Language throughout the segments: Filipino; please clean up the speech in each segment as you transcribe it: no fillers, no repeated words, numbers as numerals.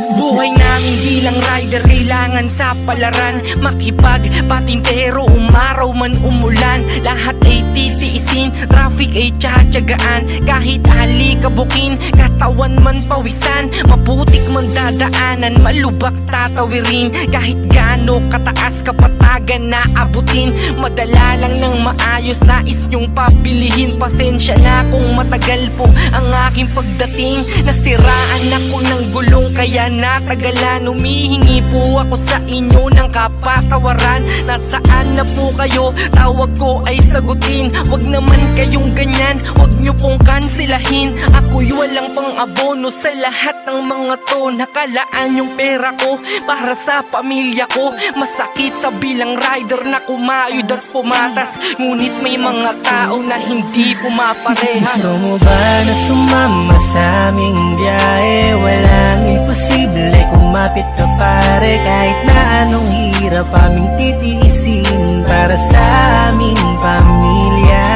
Buhay namin bilang rider kailangan sa palaran, makipagpatintero umaraw man umulan. Lahat ay titiisin, traffic ay tsatsagaan. Kahit alikabukin, katawan man pawisan. Maputik man dadaanan, malubak tatawirin. Kahit gaano kataas kapatagan na abutin, madala lang ng maayos, nais nyong pabilihin. Pasensya na kung matagal po ang aking pagdating. Nasiraan ako ng gulong kaya natagalan. Humihingi po ako sa inyo ng kapatawaran. Nasaan na po kayo? Tawag ko ay sagutin. Wag naman kayong ganyan, wag nyo pong kansilahin. Ako'y walang pang abono sa lahat ng mga to. Nakalaan yung pera ko para sa pamilya ko. Masakit sa bilang rider na kumayod at pumatas, ngunit may mga tao na hindi pumaparehas. Gusto mo ba na sumama sa aming biyahe? Walang imposible, kumapit ka pare. Kahit na anong hirap aming titiisin para sa aming pamilya.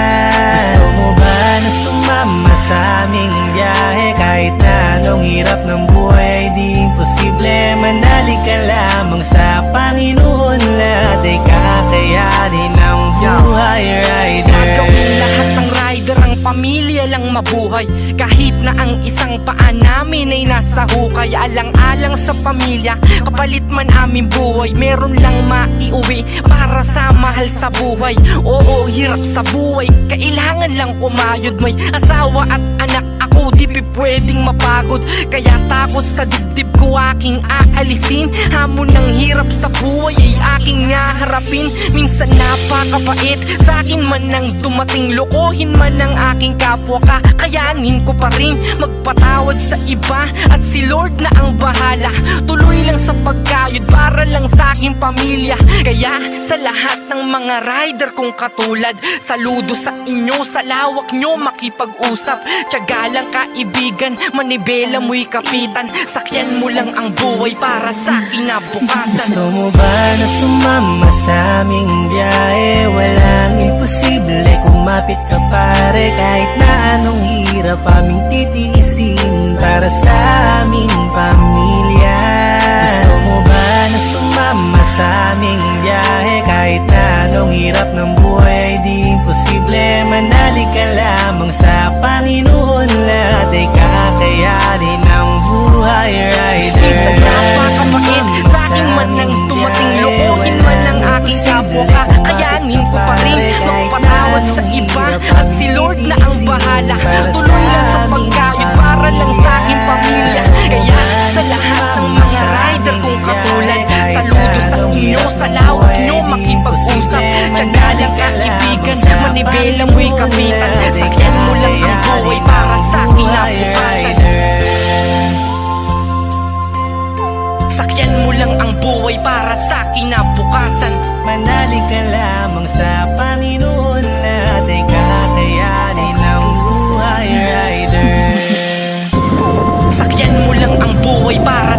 Gusto mo ba na sumama sa aming biyahe? Kahit na anong hirap ng buhay ay di imposible. Manalig ka lamang sa Panginoon, lahat ay kakayanin ng buhay, rider. Gagawin lahat ng rider, ang pamilya lang mabuhay. Kahit na ang isang paa namin ay nasa hukay. Alang-alang sa pamilya, kapalit man aming buhay. Meron lang maiuwi para sa mahal sa buhay. Oo, hirap sa buhay, kailangan lang kumayod. May asawa at anak ako, di pwedeng mapagod. Kaya takot sa dibdib ko aking aalisin. Hamon ng hirap sa buhay ay aking naharapin. Minsan napakapait, sa akin man nang dumating. Lokohin man ang aking kapwa, kakayanin ko pa rin magpatawad sa iba. At si Lord na ang bahala, tuloy lang sa pagkayod para lang sa aking pamilya. Kaya sa lahat ng mga rider kong katulad, saludo sa inyo, sa lawak nyo makipag-usap. Tiyaga lang kaibigan, manibela mo'y kapitan. Sakyan mo lang ang buhay para sa kinabukasan. Gusto mo ba na sumama sa aming biyahe? Walang imposible, kumapit ka pare. Kahit na anong hirap aming titiisin para sa aming pamilya. Gusto mo ba na sumama sa aming biyahe? Kahit na anong hirap ng buhay ay di imposible. Manalig ka lamang sa Panginoon, lahat ay kakayanin ng buhay, rider. Minsan napakapait, sa akin man nang dumating. Lokohin man ang aking kapwa, kakayanin ko pa rin magpatawad sa iba. At si Lord na ang bahala, tuloy lang sa pagkayod para lang sa aking pamilya. Kaya sa lahat ng mga rider kong katulad, saludo sa inyo, sa lawak nyo makipag-usap. Tiyaga lang kaibigan, manibela mo'y kapitan. Sakyan mo lang ang buhay para sa kinabukasan. Sakyan mo lang ang buhay para sa kinabukasan. Manalig ka lamang sa Panginoon, lahat ay kakayanin ng buhay, rider. Sakyan mo lang ang buhay para